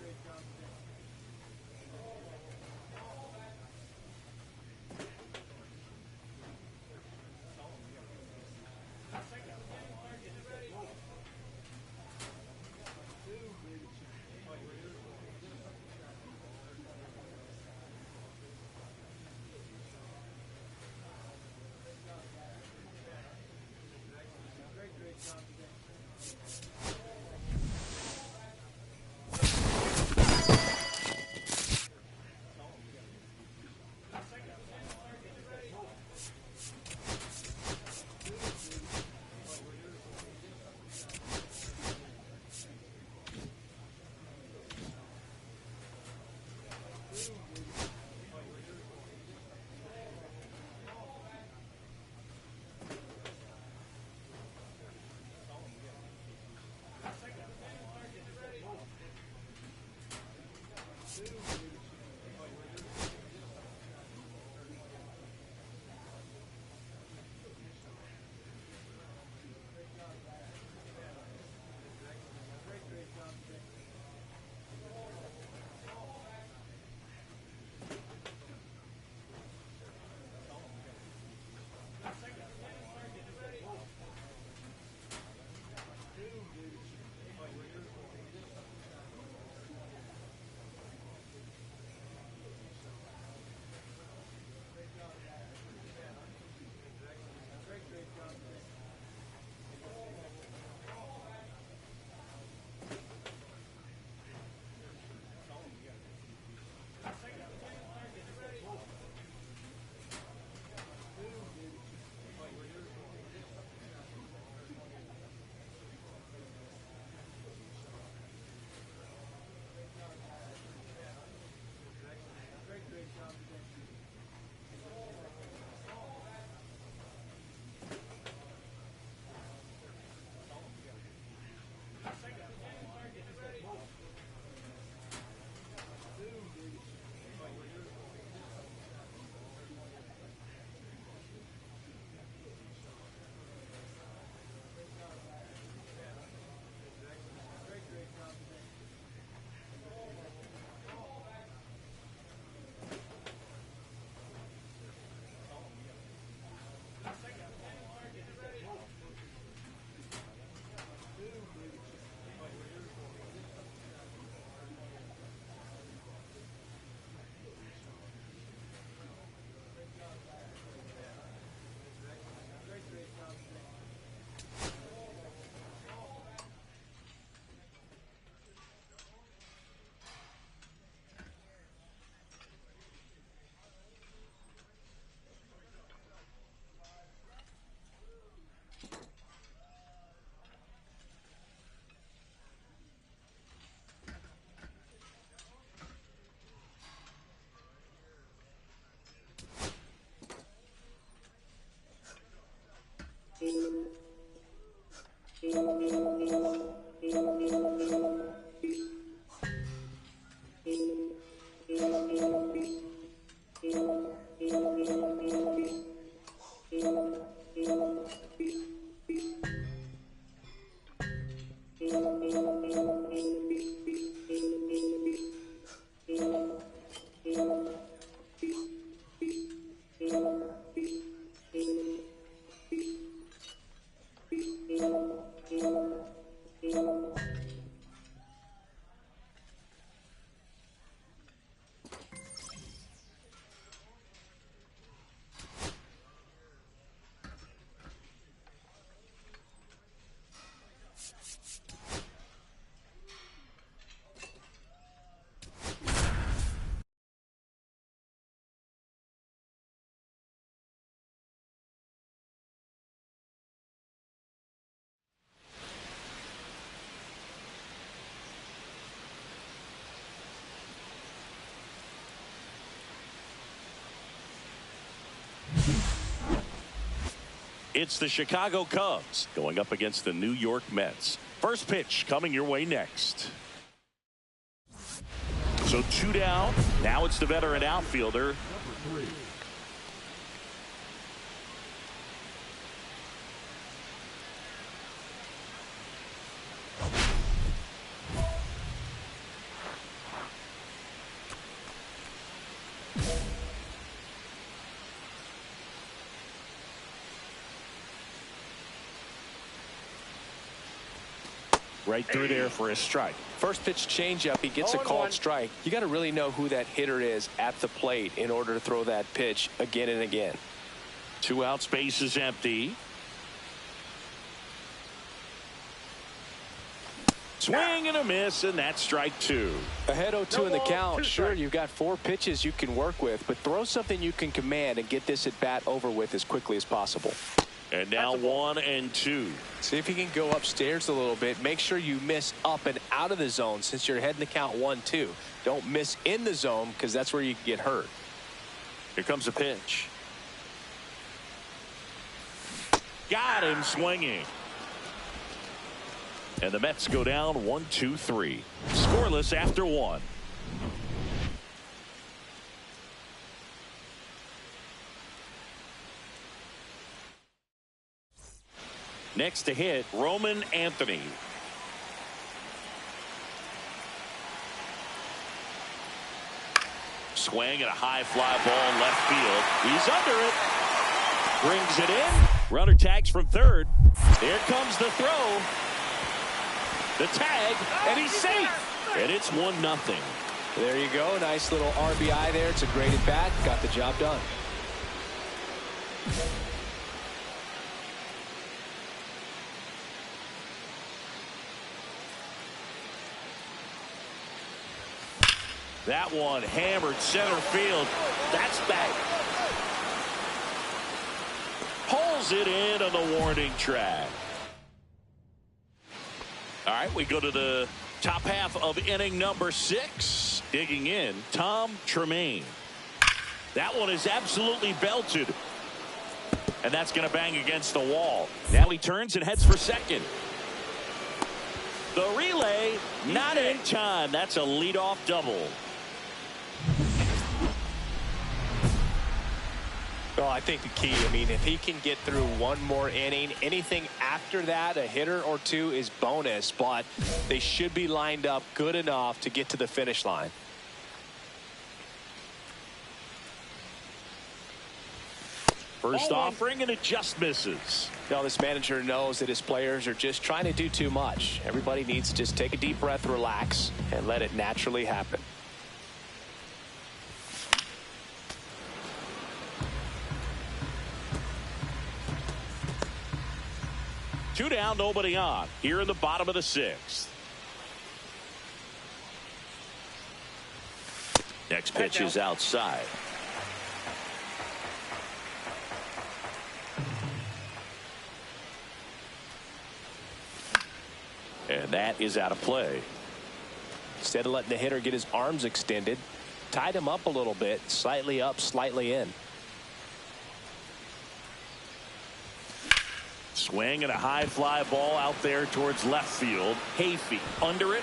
Great job. It's the Chicago Cubs going up against the New York Mets. First pitch coming your way next. So 2 down. Now it's the veteran outfielder. Right through there for a strike. First pitch changeup, he gets a called strike. You got to really know who that hitter is at the plate in order to throw that pitch again and again. 2 outs, base is empty. Swing and a miss, and that's strike 2. Ahead 0-2 in the count. Sure, you've got 4 pitches you can work with, but throw something you can command and get this at bat over with as quickly as possible. And now 1-2. See if you can go upstairs a little bit. Make sure you miss up and out of the zone since you're heading the count 1-2. Don't miss in the zone because that's where you can get hurt. Here comes a pitch. Got him swinging. And the Mets go down 1-2-3. Scoreless after 1. Next to hit, Roman Anthony. Swing and a high fly ball in left field. He's under it. Brings it in. Runner tags from third. There comes the throw. The tag, and he's safe. And it's 1-0. There you go. Nice little RBI there. It's a great at bat. Got the job done. That one hammered center field. That's back. Pulls it in on the warning track. All right, we go to the top half of inning number 6. Digging in, Tom Tremaine. That one is absolutely belted. And that's going to bang against the wall. Now he turns and heads for second. The relay, not in time. That's a leadoff double. Well, I think the key, if he can get through one more inning, anything after that, a hitter or 2 is bonus, but they should be lined up good enough to get to the finish line. First offering, and it just misses. Now, this manager knows that his players are just trying to do too much. Everybody needs to just take a deep breath, relax, and let it naturally happen. Two down, nobody on. Here in the bottom of the 6th. Next pitch is outside. And that is out of play. Instead of letting the hitter get his arms extended, tied him up a little bit, slightly up, slightly in. Swing and a high fly ball out there towards left field. Hayfie under it.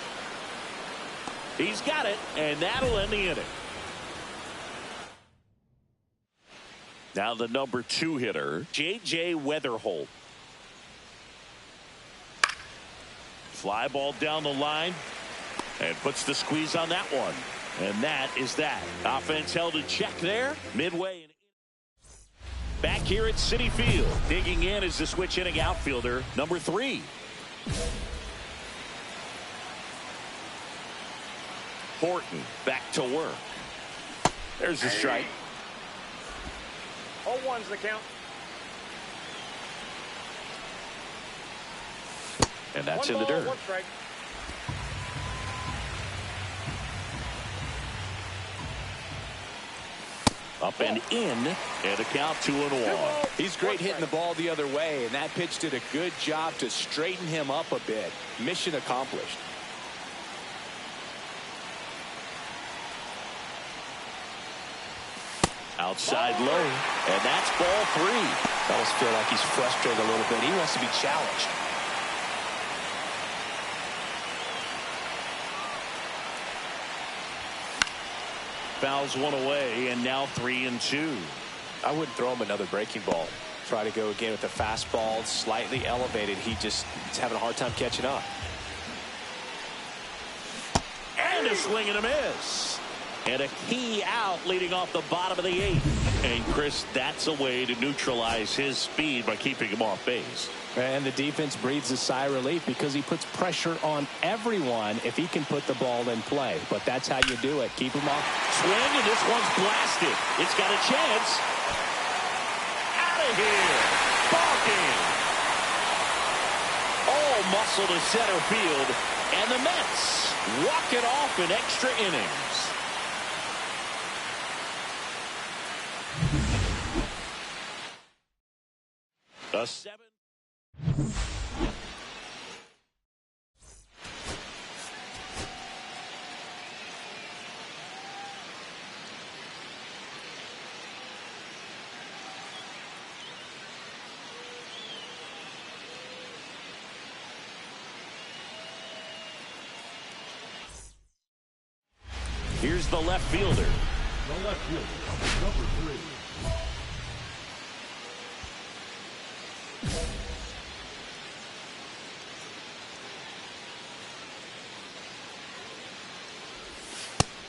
He's got it, and that'll end the inning. Now the number 2 hitter, J.J. Weatherholt. Fly ball down the line and puts the squeeze on that one. And that is that. Offense held in check there midway. Back here at Citi Field, digging in is the switch inning outfielder, number 3. Horton back to work. There's the strike. 0-1's the count. And that's in the dirt. 1 strike. Up and in, and a count 2-1. He's great hitting the ball the other way, and that pitch did a good job to straighten him up a bit. Mission accomplished. Outside low, and that's ball 3. I almost feel like he's frustrated a little bit. He wants to be challenged. Fouls one away, and now 3-2. I wouldn't throw him another breaking ball. Try to go again with the fastball, slightly elevated. He's having a hard time catching up. And a swing and a miss. And a key out leading off the bottom of the 8th. And Chris, that's a way to neutralize his speed by keeping him off base. And the defense breathes a sigh of relief because he puts pressure on everyone if he can put the ball in play. But that's how you do it. Keep him off. Swing, and this one's blasted. It's got a chance. Out of here. Ball game. All muscle to center field. And the Mets walk it off in extra innings. A 7. Here's the left fielder. The left fielder, number 3.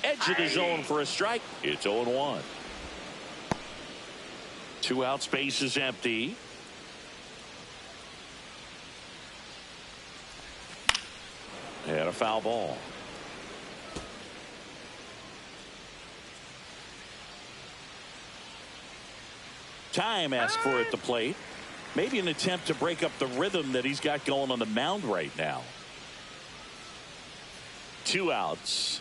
Edge of the zone for a strike. It's 0-1. 2 outs, base is empty. And a foul ball. Time asked for at the plate. Maybe an attempt to break up the rhythm that he's got going on the mound right now. 2 outs.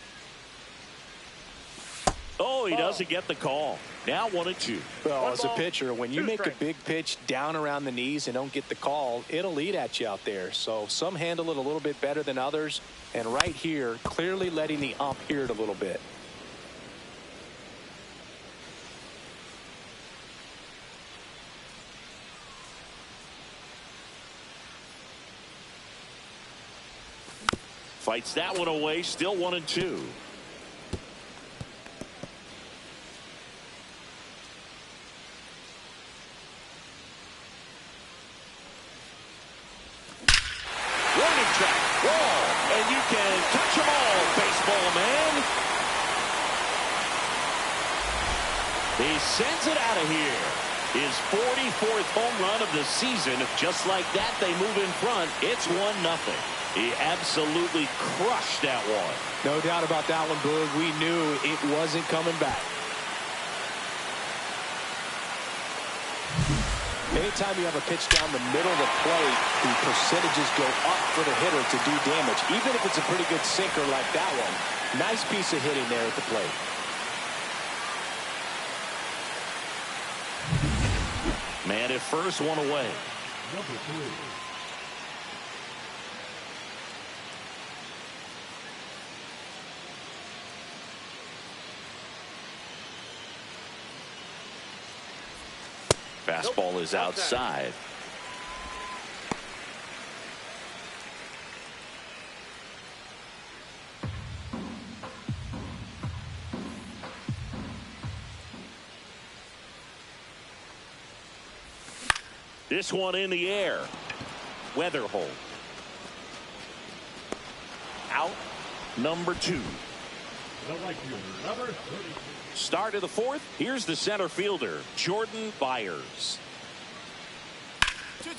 Oh, he doesn't get the call. Now 1-2. Well, as a pitcher, when you make a big pitch down around the knees and don't get the call, it'll eat at you out there. So some handle it a little bit better than others. And right here, clearly letting the ump hear it a little bit. Fights that one away. Still 1-2. Warning track. Wall. And you can touch them all, baseball man. He sends it out of here. His 44th home run of the season. Just like that, they move in front. It's 1-0. He absolutely crushed that one. No doubt about that one, Boog. We knew it wasn't coming back. Anytime you have a pitch down the middle of the plate, the percentages go up for the hitter to do damage, even if it's a pretty good sinker like that one. Nice piece of hitting there at the plate. Man at first, 1 away. Number 3. Fastball is outside. This one in the air. Weatherhold. Out. Number 2. The right fielder, number 30. Start of the 4th. Here's the center fielder, Jordan Byers.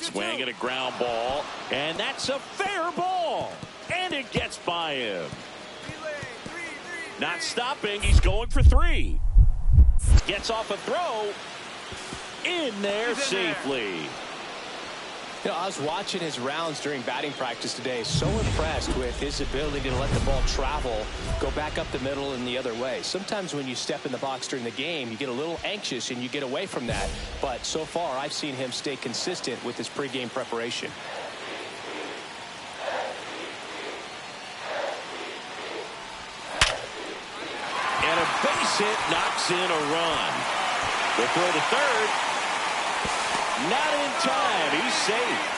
Swing at a ground ball, and that's a fair ball. And it gets by him. Not stopping. He's going for 3. Gets off a throw. In there safely. You know, I was watching his rounds during batting practice today. So impressed with his ability to let the ball travel, go back up the middle and the other way. Sometimes when you step in the box during the game, you get a little anxious and you get away from that. But so far, I've seen him stay consistent with his pregame preparation. And a base hit knocks in a run. The throw to third. Not in time. He's safe.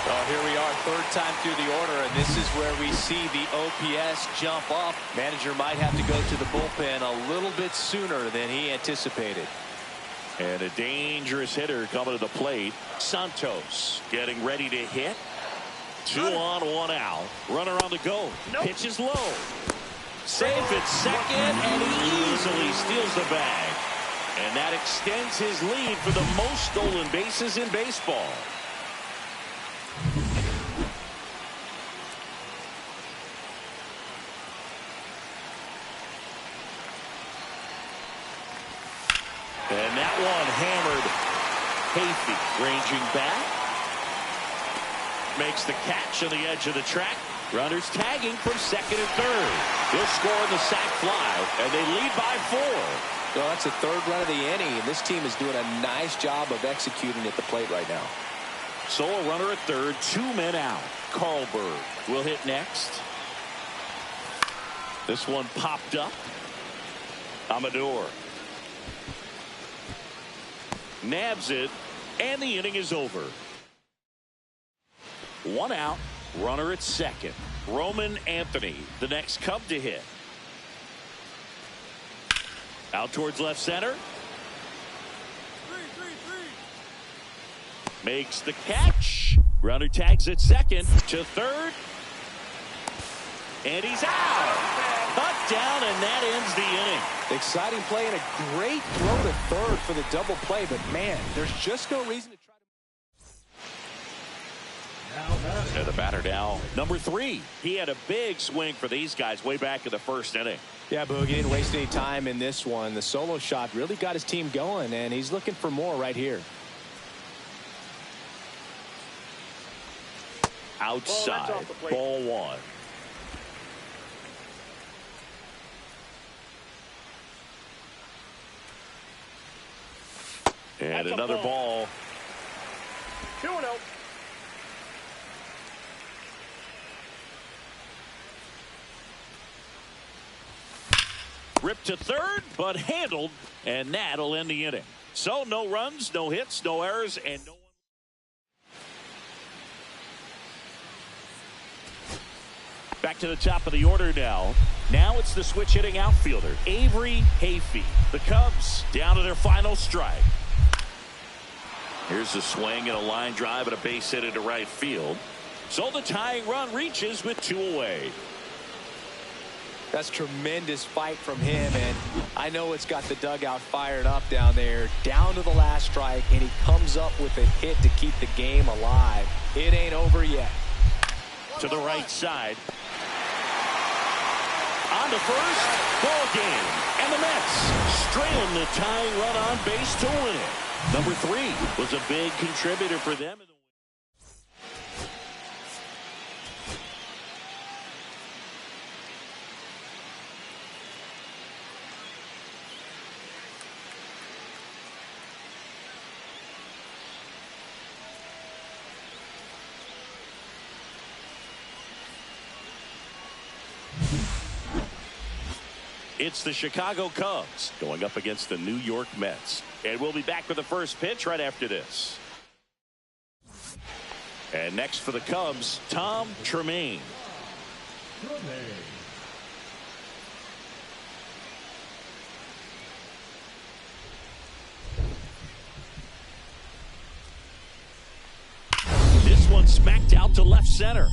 Well, here we are, third time through the order, and this is where we see the OPS jump up. Manager might have to go to the bullpen a little bit sooner than he anticipated. And a dangerous hitter coming to the plate. Santos getting ready to hit. 2 on, 1 out. Runner on the go. Pitch is low. Safe at second, and he easily steals the bag. And that extends his lead for the most stolen bases in baseball. And that one hammered. Hayfie ranging back. Makes the catch on the edge of the track. Runners tagging from second and third. He'll score on the sac fly, and they lead by 4. Well, that's the third run of the inning, and this team is doing a nice job of executing at the plate right now. So a runner at third, 2 men out. Carlberg will hit next. This one popped up. Amador nabs it, and the inning is over. 1 out, runner at second. Roman Anthony, the next Cub to hit. Out towards left center. Makes the catch. Runner tags at second to third. And he's out. Cut down, and that ends the inning. Exciting play and a great throw to third for the double play, but man, there's just no reason to try to. And the batter now, number 3. He had a big swing for these guys way back in the first inning. Yeah, Boog, he didn't waste any time in this one. The solo shot really got his team going, and he's looking for more right here. Outside, ball 1. And another ball. 2-0. Ripped to third, but handled, and that'll end the inning. So no runs, no hits, no errors, and no one. Back to the top of the order now. Now it's the switch hitting outfielder, Avery Hayfie. The Cubs down to their final strike. Here's a swing and a line drive and a base hit into right field. So the tying run reaches with 2 away. That's tremendous fight from him, and I know it's got the dugout fired up down there, down to the last strike, and he comes up with a hit to keep the game alive. It ain't over yet. To the right side. On to first, ball game, and the Mets strand the tying run on base to win it. Number 3 was a big contributor for them. It's the Chicago Cubs going up against the New York Mets. And we'll be back with the first pitch right after this. And next for the Cubs, Tom Tremaine. This one smacked out to left center.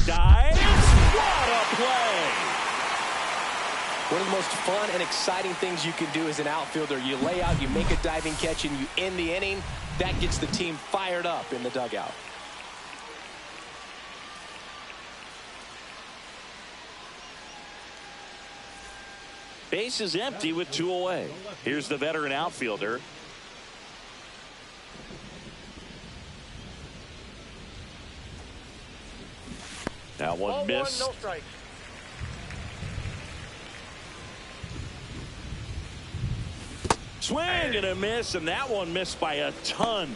Dives. What a play. One of the most fun and exciting things you can do as an outfielder, you lay out, you make a diving catch, and you end the inning. That gets the team fired up in the dugout. Base is empty with 2 away. Here's the veteran outfielder. That one missed. No strike. Swing and a miss, and that one missed by a ton.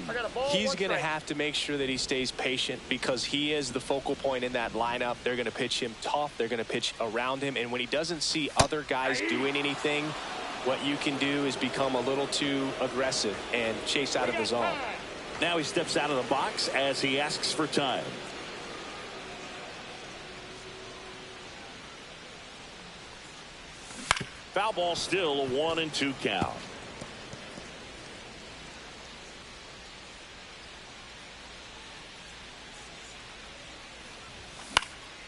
He's going to have to make sure that he stays patient because he is the focal point in that lineup. They're going to pitch him tough. They're going to pitch around him. And when he doesn't see other guys doing anything, what you can do is become a little too aggressive and chase out of the zone. Now he steps out of the box as he asks for time. Foul ball, still a 1-2 count.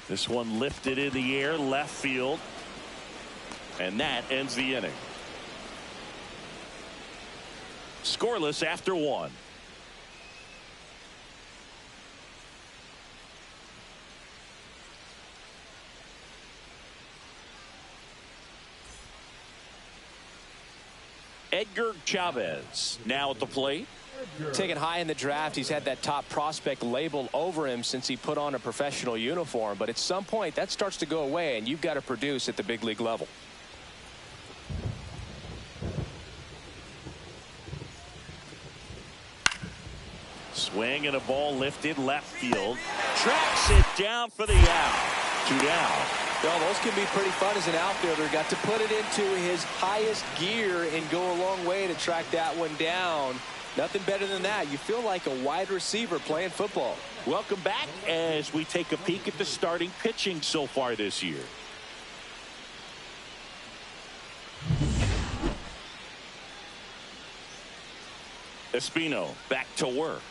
This one lifted in the air, left field. And that ends the inning. Scoreless after 1. Edgar Chavez now at the plate. Taken high in the draft, he's had that top prospect label over him since he put on a professional uniform. But at some point, that starts to go away, and you've got to produce at the big league level. Swing and a ball lifted left field. Tracks it down for the out. 2 down. Well, those can be pretty fun as an outfielder. Got to put it into his highest gear and go a long way to track that one down. Nothing better than that. You feel like a wide receiver playing football. Welcome back as we take a peek at the starting pitching so far this year. Espino back to work.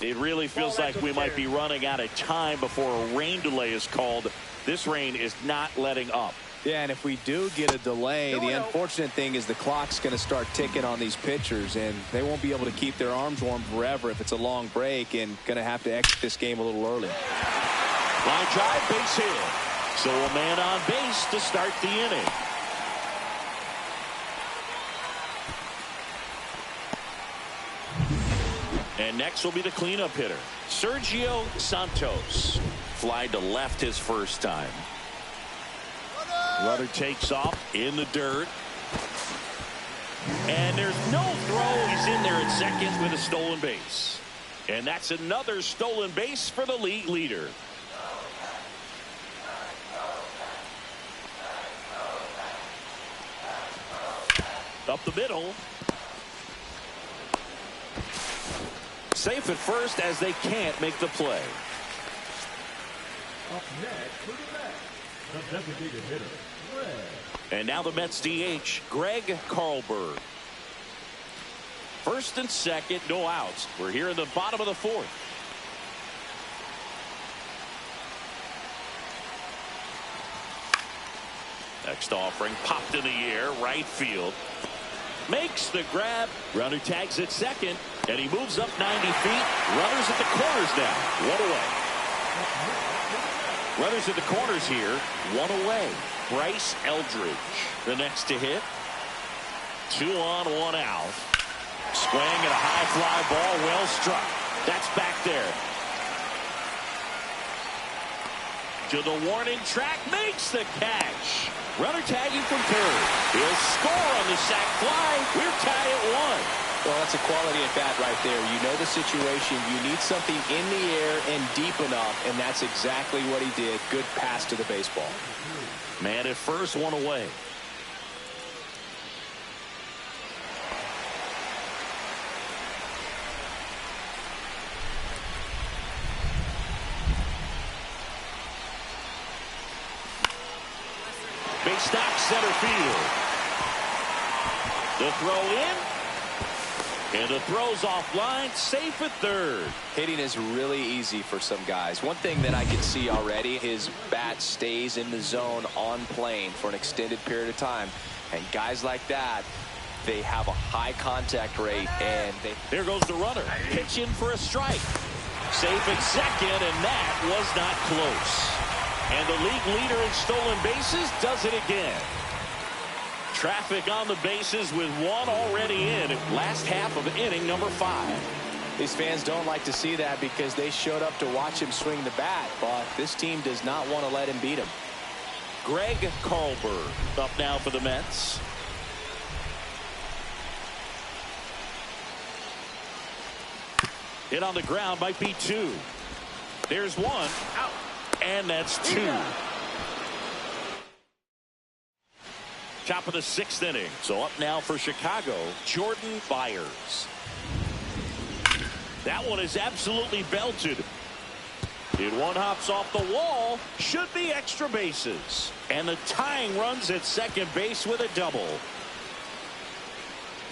It really feels like we might be running out of time before a rain delay is called. This rain is not letting up. Yeah, and if we do get a delay, the unfortunate thing is the clock's going to start ticking on these pitchers, and they won't be able to keep their arms warm forever if it's a long break, and going to have to exit this game a little early. Line drive, base hit. So a man on base to start the inning. And next will be the cleanup hitter, Sergio Santos. Fly to left his first time. Runner takes off in the dirt. And there's no throw. He's in there at second with a stolen base. And that's another stolen base for the league leader. Up the middle. Safe at first as they can't make the play. Up next for the Mets, the designated hitter, Greg. And now the Mets DH, Greg Carlberg. First and second, no outs. We're here in the bottom of the 4th. Next offering popped in the air, right field. Makes the grab. Runner tags at second, and he moves up 90 feet. Runners at the corners now. 1 away. Runners at the corners here. 1 away. Bryce Eldridge, the next to hit. 2 on, 1 out. Swing and a high fly ball, well struck. That's back there. To the warning track, makes the catch. Runner tagging from third. He'll score on the sac fly. We're tied at 1. Well, that's a quality at bat right there. You know the situation. You need something in the air and deep enough, and that's exactly what he did. Good pass to the baseball. Man at first, 1 away. Big stop, center field. The throw in. And the throw's offline, safe at third. Hitting is really easy for some guys. One thing that I can see already, his bat stays in the zone on plane for an extended period of time. And guys like that, they have a high contact rate. And there goes the runner. Pitching for a strike. Safe at second, and that was not close. And the league leader in stolen bases does it again. Traffic on the bases with 1 already in. Last half of inning number 5. These fans don't like to see that because they showed up to watch him swing the bat, but this team does not want to let him beat him. Greg Carlberg up now for the Mets. Hit on the ground, might be 2. There's 1. Out. And that's 2. Top of the 6th inning. So up now for Chicago, Jordan Byers. That one is absolutely belted. It one hops off the wall. Should be extra bases. And the tying runs at second base with a double.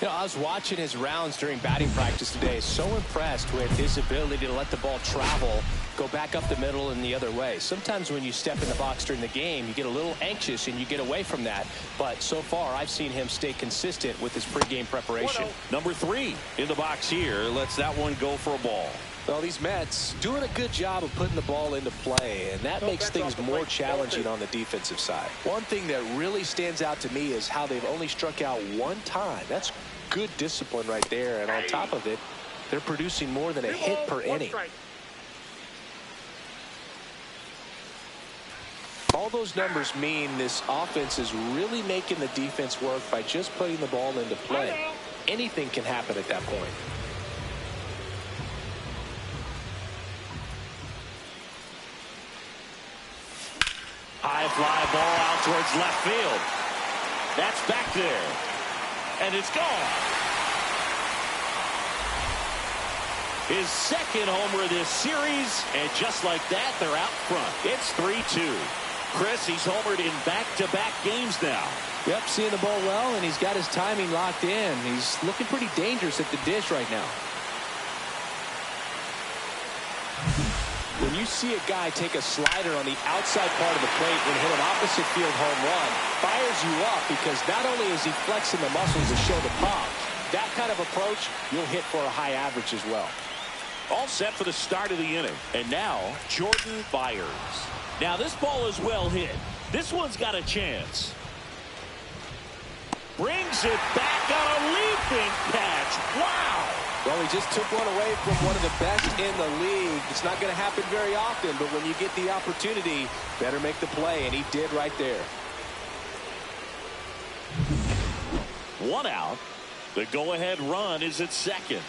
You know, I was watching his rounds during batting practice today. So impressed with his ability to let the ball travel, go back up the middle and the other way. Sometimes when you step in the box during the game, you get a little anxious and you get away from that. But so far, I've seen him stay consistent with his pregame preparation. Number 3 in the box here. Lets that one go for a ball. Well, these Mets doing a good job of putting the ball into play, and that makes things more challenging on the defensive side. One thing that really stands out to me is how they've only struck out 1 time. That's good discipline right there, and on top of it, they're producing more than a hit per inning. All those numbers mean this offense is really making the defense work by just putting the ball into play. Anything can happen at that point. High fly ball out towards left field. That's back there. And it's gone. His second homer of this series. And just like that, they're out front. It's 3-2. Chris, he's homered in back-to-back games now. Yep, seeing the ball well, and he's got his timing locked in. He's looking pretty dangerous at the dish right now. When you see a guy take a slider on the outside part of the plate and hit an opposite field home run, fires you up because not only is he flexing the muscles to show the pop, that kind of approach, you'll hit for a high average as well. All set for the start of the inning. And now, Jordan Byers. Now, this ball is well hit. This one's got a chance. Brings it back on a leaping catch. Wow! Well, he just took one away from one of the best in the league. It's not going to happen very often, but when you get the opportunity, better make the play, and he did right there. 1 out. The go-ahead run is at second.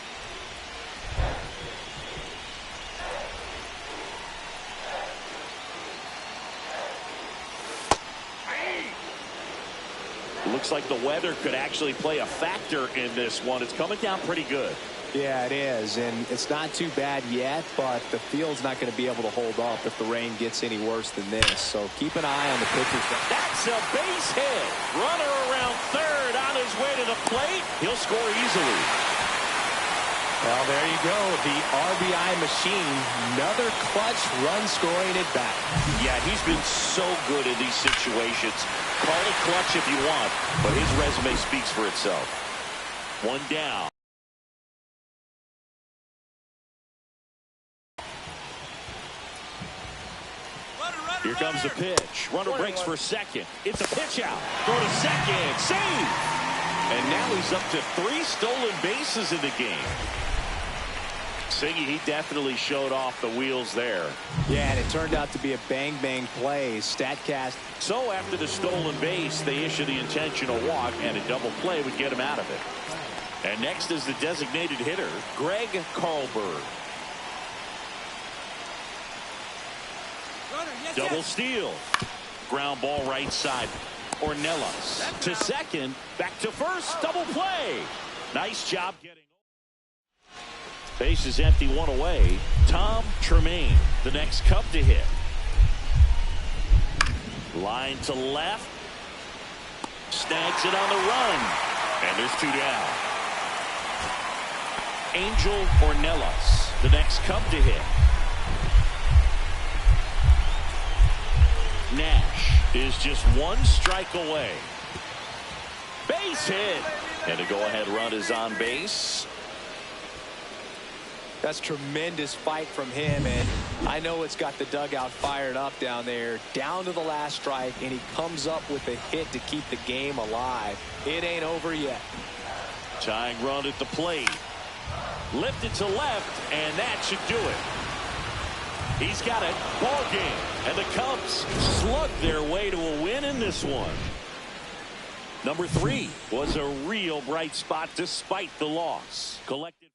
Looks like the weather could actually play a factor in this one. It's coming down pretty good. Yeah, it is, and it's not too bad yet, but the field's not going to be able to hold up if the rain gets any worse than this. So keep an eye on the pitcher's. That's a base hit. Runner around third on his way to the plate. He'll score easily. Well, there you go. The RBI machine. Another clutch run scoring at bat. Yeah, he's been so good in these situations. Call it clutch if you want, but his resume speaks for itself. 1 down. Here comes the pitch. Runner breaks for second. It's a pitch out. Throw to second. Save! And now he's up to 3 stolen bases in the game. Siggy, he definitely showed off the wheels there. Yeah, and it turned out to be a bang-bang play. StatCast. So after the stolen base, they issue the intentional walk, and a double play would get him out of it. And next is the designated hitter, Greg Carlberg. Double steal. Ground ball right side. Ornelas to second. Back to first. Double play. Nice job getting. Base is empty, 1 away. Tom Tremaine, the next Cub to hit. Line to left. Snags it on the run. And there's 2 down. Angel Ornelas, the next Cub to hit. Nash is just 1 strike away. Base hit. And a go-ahead run is on base. That's tremendous fight from him, and I know it's got the dugout fired up down there. Down to the last strike, and he comes up with a hit to keep the game alive. It ain't over yet. Tying run at the plate. Lifted to left, and that should do it. He's got it. Ball game. And the Cubs slug their way to a win in this one. Number 3 was a real bright spot despite the loss. Collected.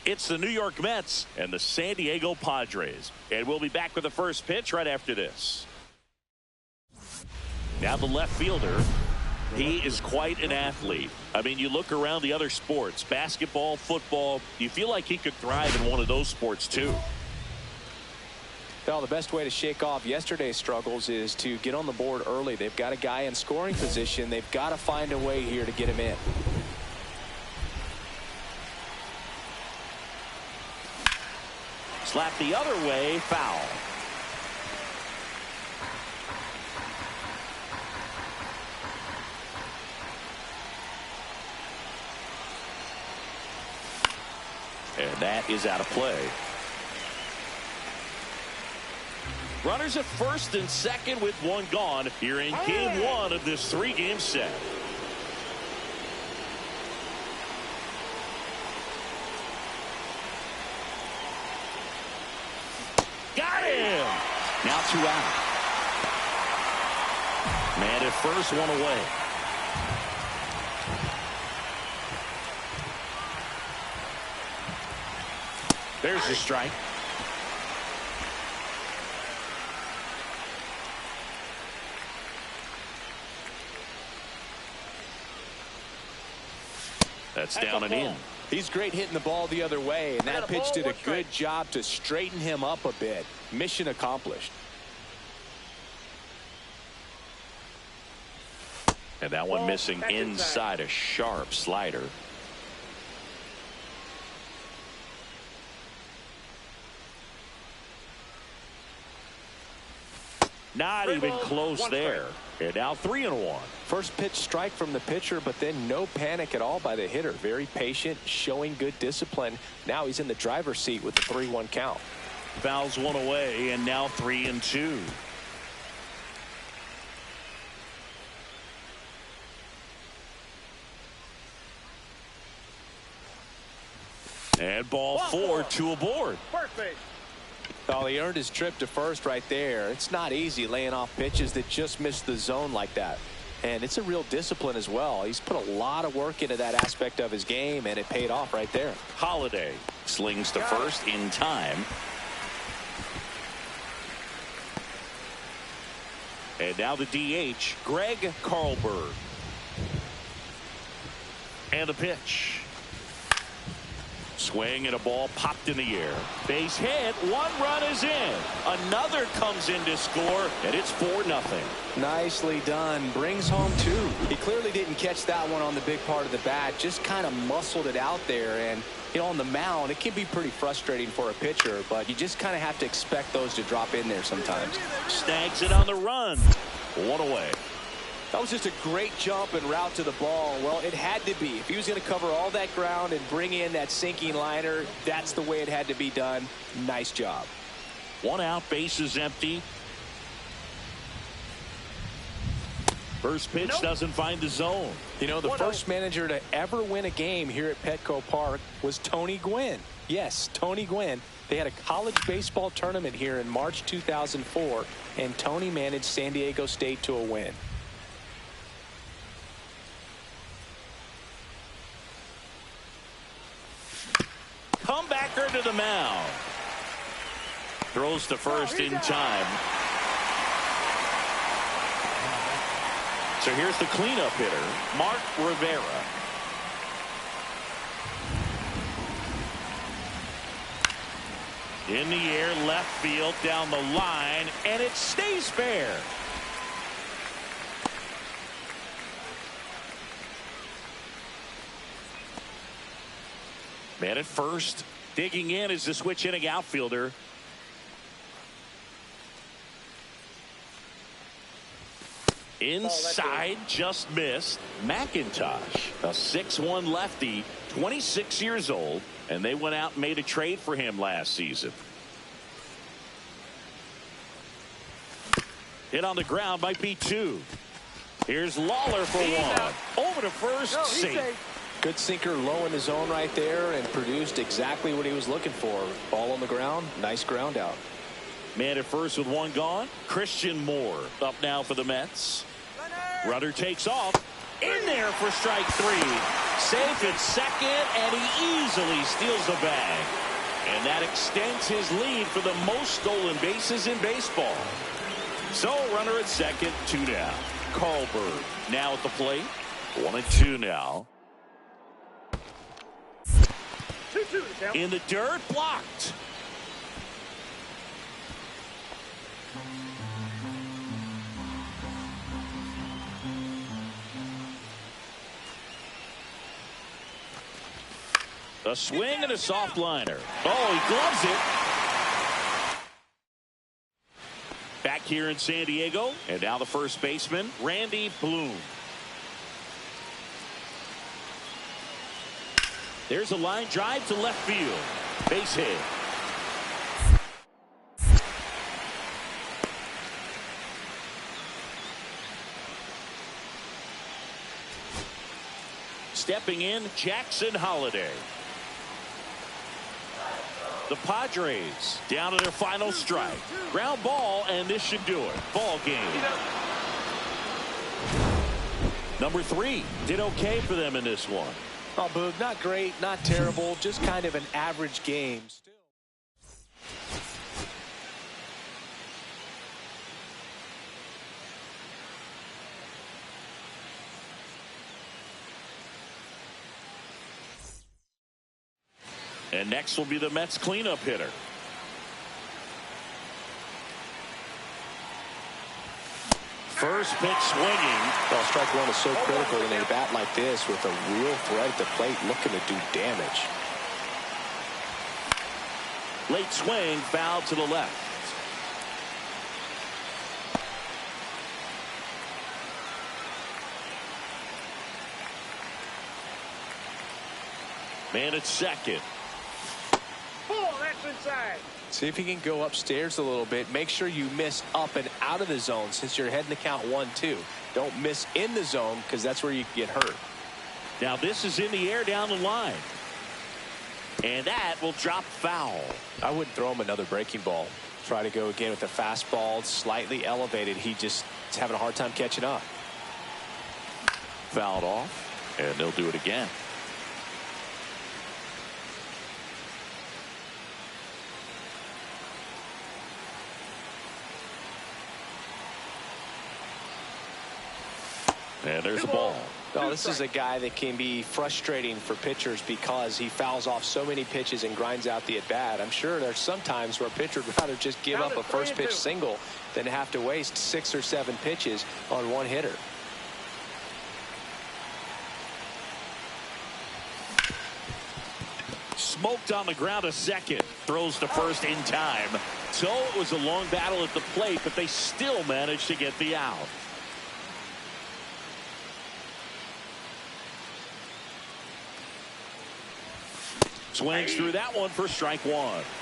It's the New York Mets and the San Diego Padres. And we'll be back with the first pitch right after this. Now the left fielder. He is quite an athlete. I mean, you look around the other sports, basketball, football, you feel like he could thrive in one of those sports too. Well, the best way to shake off yesterday's struggles is to get on the board early. They've got a guy in scoring position. They've got to find a way here to get him in. Slap the other way, foul. And that is out of play. Runners at first and second with one gone here in game one of this three-game set. Got him! Now 2 out. Man at first, one away. There's the strike. That's down and in. He's great hitting the ball the other way, and that pitch did a good job to straighten him up a bit. Mission accomplished. And that one missing inside, a sharp slider. Not even close there. And now 3-1. First pitch strike from the pitcher, but then no panic at all by the hitter. Very patient, showing good discipline. Now he's in the driver's seat with the 3-1 count. Fouls one away, and now 3-2. And ball 4, 2 aboard. Perfect. Well, he earned his trip to first right there. It's not easy laying off pitches that just miss the zone like that. And it's a real discipline as well. He's put a lot of work into that aspect of his game, and it paid off right there. Holiday slings to first in time. And now the DH, Greg Carlberg. And a pitch. Swing and a ball popped in the air. Base hit. 1 run is in. Another comes in to score, and it's 4-0. Nicely done. Brings home 2. He clearly didn't catch that one on the big part of the bat. Just kind of muscled it out there. And, you know, on the mound, it can be pretty frustrating for a pitcher, but you just kind of have to expect those to drop in there sometimes. Snags it on the run. 1 away. That was just a great jump and route to the ball. Well, it had to be. If he was going to cover all that ground and bring in that sinking liner, that's the way it had to be done. Nice job. 1 out, bases empty. First pitch doesn't find the zone. You know, the first manager to ever win a game here at Petco Park was Tony Gwynn. Yes, Tony Gwynn. They had a college baseball tournament here in March 2004, and Tony managed San Diego State to a win. Comebacker to the mound. Throws to first in time. So here's the cleanup hitter, Mark Rivera. In the air, left field, down the line, and it stays fair. Man at first, digging in is the switch inning outfielder. Inside, just missed. McIntosh, a 6'1" lefty, 26 years old, and they went out and made a trade for him last season. Hit on the ground might be 2. Here's Lawler for 1. Over to first, safe. Good sinker low in the zone right there and produced exactly what he was looking for. Ball on the ground, nice ground out. Man at first with 1 gone. Christian Moore up now for the Mets. Runner takes off. In there for strike 3. Safe at second, and he easily steals the bag. And that extends his lead for the most stolen bases in baseball. So runner at second, 2 down. Carlberg now at the plate. 1-2 now. 2-2. In the dirt, blocked. A swing and a soft liner. Oh, he gloves it. Back here in San Diego, and now the first baseman, Randy Bloom. There's a line drive to left field. Base hit. Stepping in, Jackson Holliday. The Padres down to their final strike. Ground ball, and this should do it. Ball game. Number 3 did okay for them in this one. Oh, Boog, not great, not terrible, just kind of an average game. Still. And next will be the Mets cleanup hitter. First pitch swinging. Well, strike 1 is so critical in a bat like this with a real threat at the plate looking to do damage. Late swing, foul to the left. Man at second. That's inside. See if you can go upstairs a little bit. Make sure you miss up and out of the zone since you're heading to count 1-2. Don't miss in the zone because that's where you get hurt. Now this is in the air down the line. And that will drop foul. I wouldn't throw him another breaking ball. Try to go again with the fastball slightly elevated. He just is having a hard time catching up. Fouled off, and they'll do it again. And there's the ball. Well, this is a guy that can be frustrating for pitchers because he fouls off so many pitches and grinds out the at-bat. I'm sure there's some times where a pitcher would rather just give up a first pitch single than have to waste 6 or 7 pitches on one hitter. Smoked on the ground a second. Throws to first in time. So it was a long battle at the plate, but they still managed to get the out. Swings through that one for strike 1.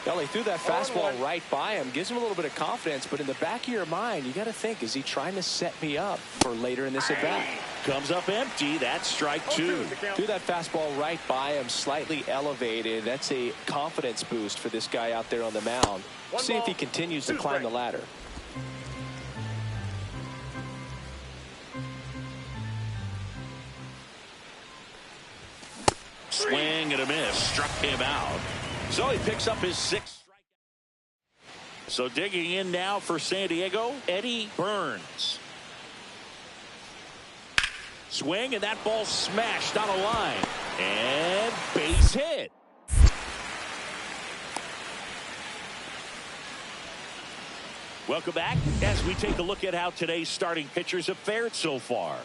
Well, he threw that fastball right by him. Gives him a little bit of confidence, but in the back of your mind, you got to think, is he trying to set me up for later in this at-bat? Comes up empty. That's strike 2. Threw that fastball right by him, slightly elevated. That's a confidence boost for this guy out there on the mound. See if he continues to climb the ladder. Swing and a miss. Struck him out. So he picks up his 6th strikeout. So digging in now for San Diego, Eddie Burns. Swing, and that ball smashed on a line. And base hit. Welcome back as we take a look at how today's starting pitchers have fared so far.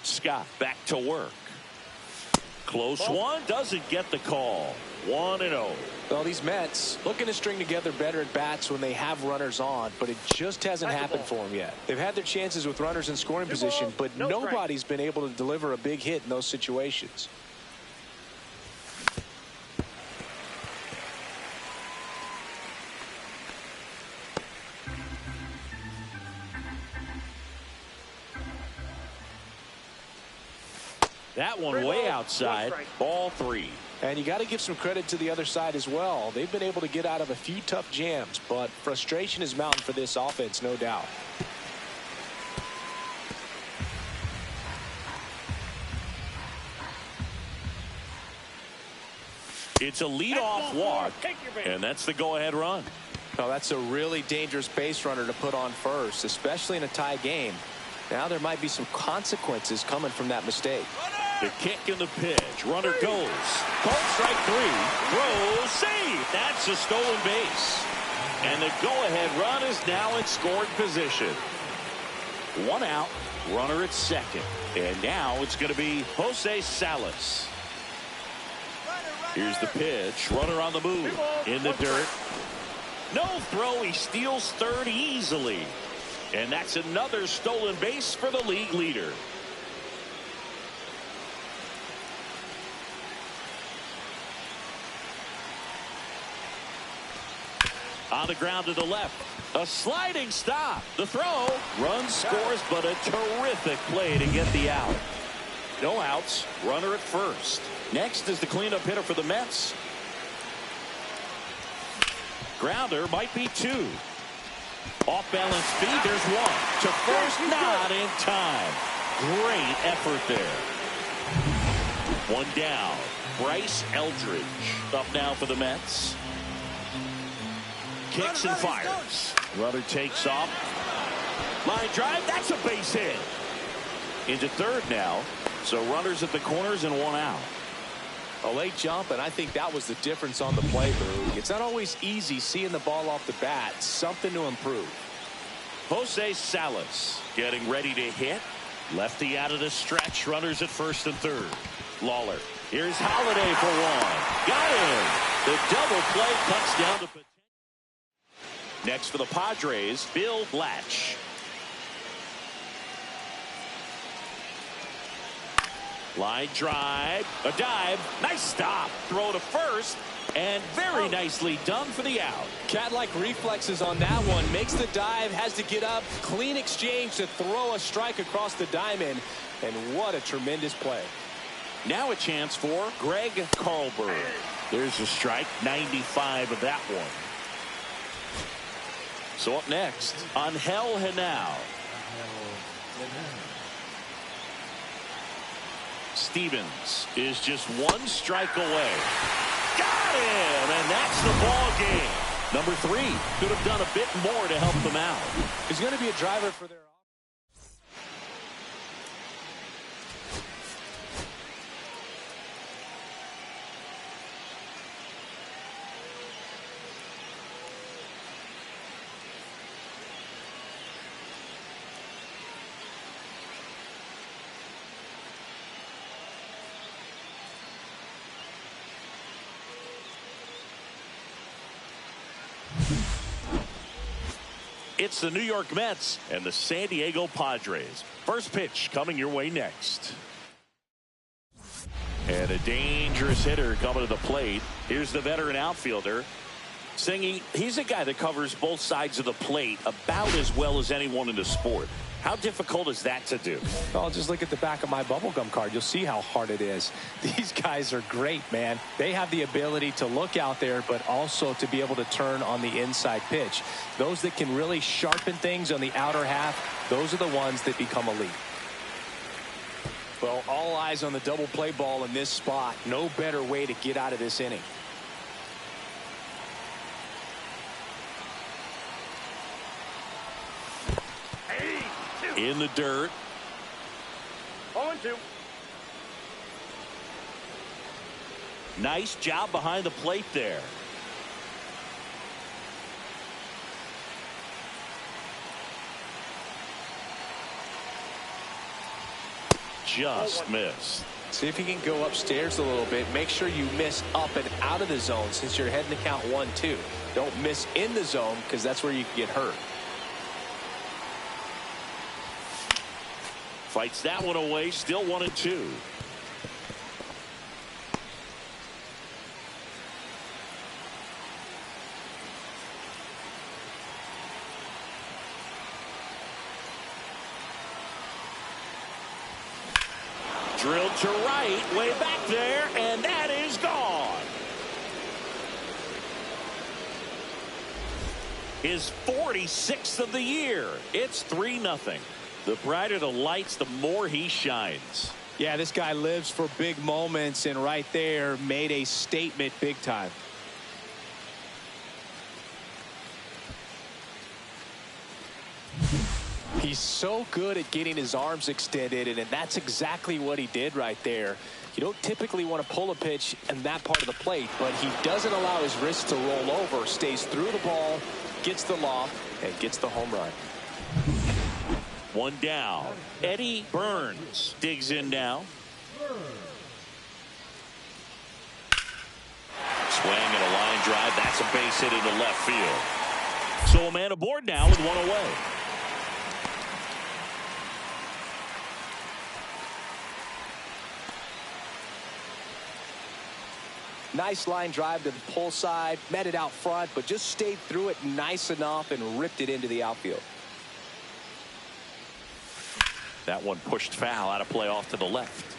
Scott back to work. Close one, doesn't get the call. 1-0. Well, these Mets looking to string together better at bats when they have runners on, but it just hasn't happened for them yet. They've had their chances with runners in scoring position, but nobody's been able to deliver a big hit in those situations. That one way outside. Ball 3. And you got to give some credit to the other side as well. They've been able to get out of a few tough jams, but frustration is mounting for this offense, no doubt. It's a leadoff walk, and that's the go-ahead run. Well, that's a really dangerous base runner to put on first, especially in a tie game. Now there might be some consequences coming from that mistake. The kick and the pitch. Runner goes. Called strike 3. Throws. Save. That's a stolen base. And the go-ahead run is now in scoring position. 1 out. Runner at second. And now it's going to be Jose Salas. Here's the pitch. Runner on the move. In the dirt. No throw. He steals third easily. And that's another stolen base for the league leader. On the ground to the left. A sliding stop. The throw. Run scores, but a terrific play to get the out. No outs. Runner at first. Next is the cleanup hitter for the Mets. Grounder might be 2. Off balance speed. There's 1. To first, not in time. Great effort there. 1 down. Bryce Eldridge up now for the Mets. Kicks and fires. Runner takes off. Line drive. That's a base hit. Into third now. So runners at the corners and 1 out. A late jump, and I think that was the difference on the play, Boog. It's not always easy seeing the ball off the bat. Something to improve. Jose Salas getting ready to hit. Lefty out of the stretch. Runners at first and third. Lawler. Here's Holiday for 1. Got him. The double play cuts down to. Next for the Padres, Bill Blatch. Line drive, a dive, nice stop. Throw to first, and very nicely done for the out. Cat-like reflexes on that one. Makes the dive, has to get up. Clean exchange to throw a strike across the diamond. And what a tremendous play. Now a chance for Greg Carlberg. There's a strike, 95 of that one. So up next, Angel Henao. Stevens is just 1 strike away. Got him, and that's the ball game. Number 3 could have done a bit more to help them out. He's going to be a driver for their. It's the New York Mets and the San Diego Padres. First pitch coming your way next. And a dangerous hitter coming to the plate. Here's the veteran outfielder. Singing, he's a guy that covers both sides of the plate about as well as anyone in the sport. How difficult is that to do? Well, just look at the back of my bubblegum card. You'll see how hard it is. These guys are great, man. They have the ability to look out there, but also to be able to turn on the inside pitch. Those that can really sharpen things on the outer half, those are the ones that become elite. Well, all eyes on the double play ball in this spot. No better way to get out of this inning. In the dirt. 0-2. Nice job behind the plate there. Just missed. See if you can go upstairs a little bit. Make sure you miss up and out of the zone since you're heading to count 1-2. Don't miss in the zone because that's where you can get hurt. Fights that one away. Still 1-2. Drilled to right, way back there, and that is gone. His 46th of the year. It's 3-0. The brighter the lights, the more he shines. Yeah, this guy lives for big moments, and right there made a statement big time. He's so good at getting his arms extended, and that's exactly what he did right there. You don't typically want to pull a pitch in that part of the plate, but he doesn't allow his wrist to roll over, stays through the ball, gets the loft, and gets the home run. One down. Eddie Burns digs in now. Swing and a line drive. That's a base hit into left field. So a man aboard now with one away. Nice line drive to the pull side, met it out front, but just stayed through it nice enough and ripped it into the outfield. That one pushed foul, out of play off to the left.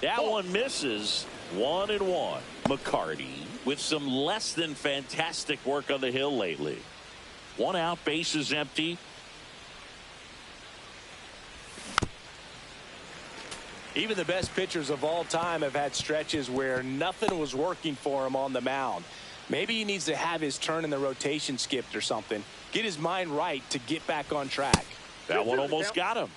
That one misses. 1-1. McCarty with some less than fantastic work on the hill lately. One out, bases empty. Even the best pitchers of all time have had stretches where nothing was working for him on the mound. Maybe he needs to have his turn in the rotation skipped or something. Get his mind right to get back on track. That one almost got him.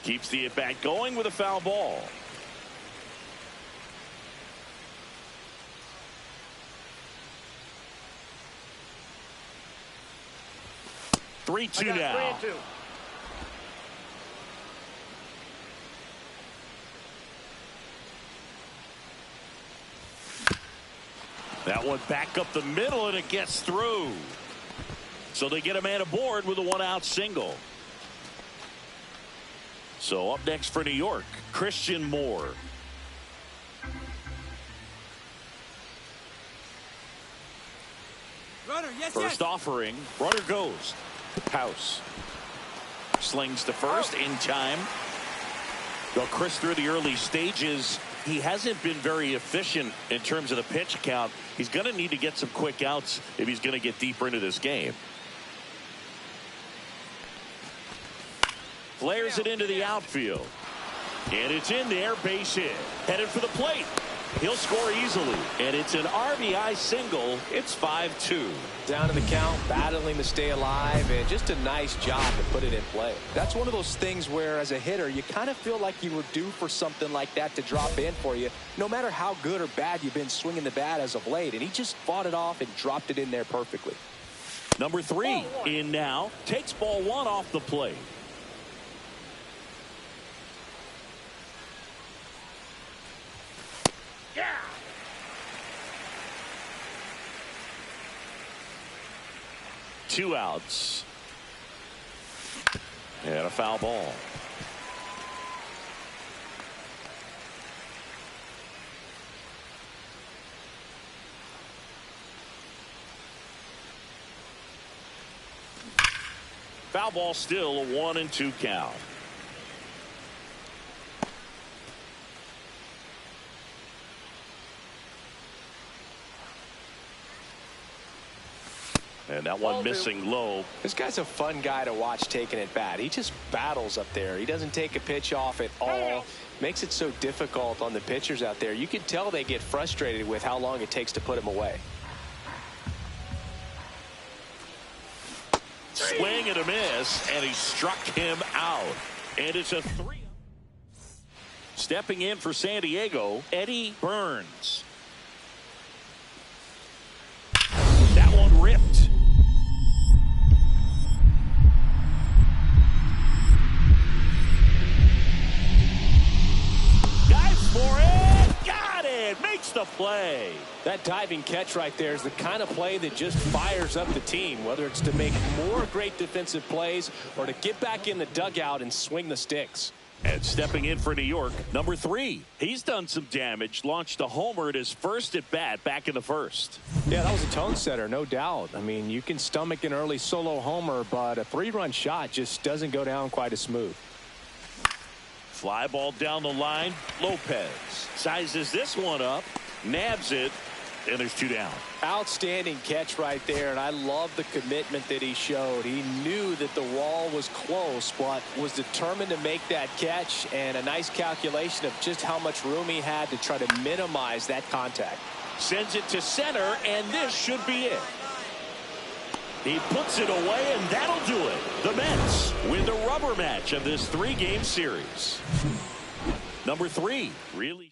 Keeps the at-bat going with a foul ball. Three-two now. 3-2. That one back up the middle, and it gets through. So they get a man aboard with a one-out single. So up next for New York, Christian Moore. Runner, yes, First offering, runner goes. House slings to first in time. Well, Chris, through the early stages, he hasn't been very efficient in terms of the pitch count. He's going to need to get some quick outs if he's going to get deeper into this game. Flares it into the outfield. And it's in there, base hit. Headed for the plate. He'll score easily. And it's an RBI single. It's 5-2. Down in the count, battling to stay alive, and just a nice job to put it in play. That's one of those things where, as a hitter, you kind of feel like you were due for something like that to drop in for you, no matter how good or bad you've been swinging the bat as of late. And he just fought it off and dropped it in there perfectly. Number 3 in now. Takes ball 1 off the plate. Two outs. And a foul ball. Foul ball, still a 1-2 count. And that one missing low. This guy's a fun guy to watch taking at bat. He just battles up there. He doesn't take a pitch off at all. Makes it so difficult on the pitchers out there. You can tell they get frustrated with how long it takes to put him away. Swing and a miss, and he struck him out. And it's a 3. Stepping in for San Diego, Eddie Burns. That one ripped. For it, got it, makes the play. That diving catch right there is the kind of play that just fires up the team, whether it's to make more great defensive plays or to get back in the dugout and swing the sticks. And stepping in for New York, number 3. He's done some damage, launched a homer at his first at bat back in the first. Yeah, that was a tone setter, no doubt. I mean, you can stomach an early solo homer, but a 3-run shot just doesn't go down quite as smooth. Fly ball down the line. Lopez sizes this one up, nabs it, and there's 2 down. Outstanding catch right there, and I love the commitment that he showed. He knew that the wall was close, but was determined to make that catch, and a nice calculation of just how much room he had to try to minimize that contact. Sends it to center, and this should be it. He puts it away, and that'll do it. The Mets win the rubber match of this 3-game series. Number 3 really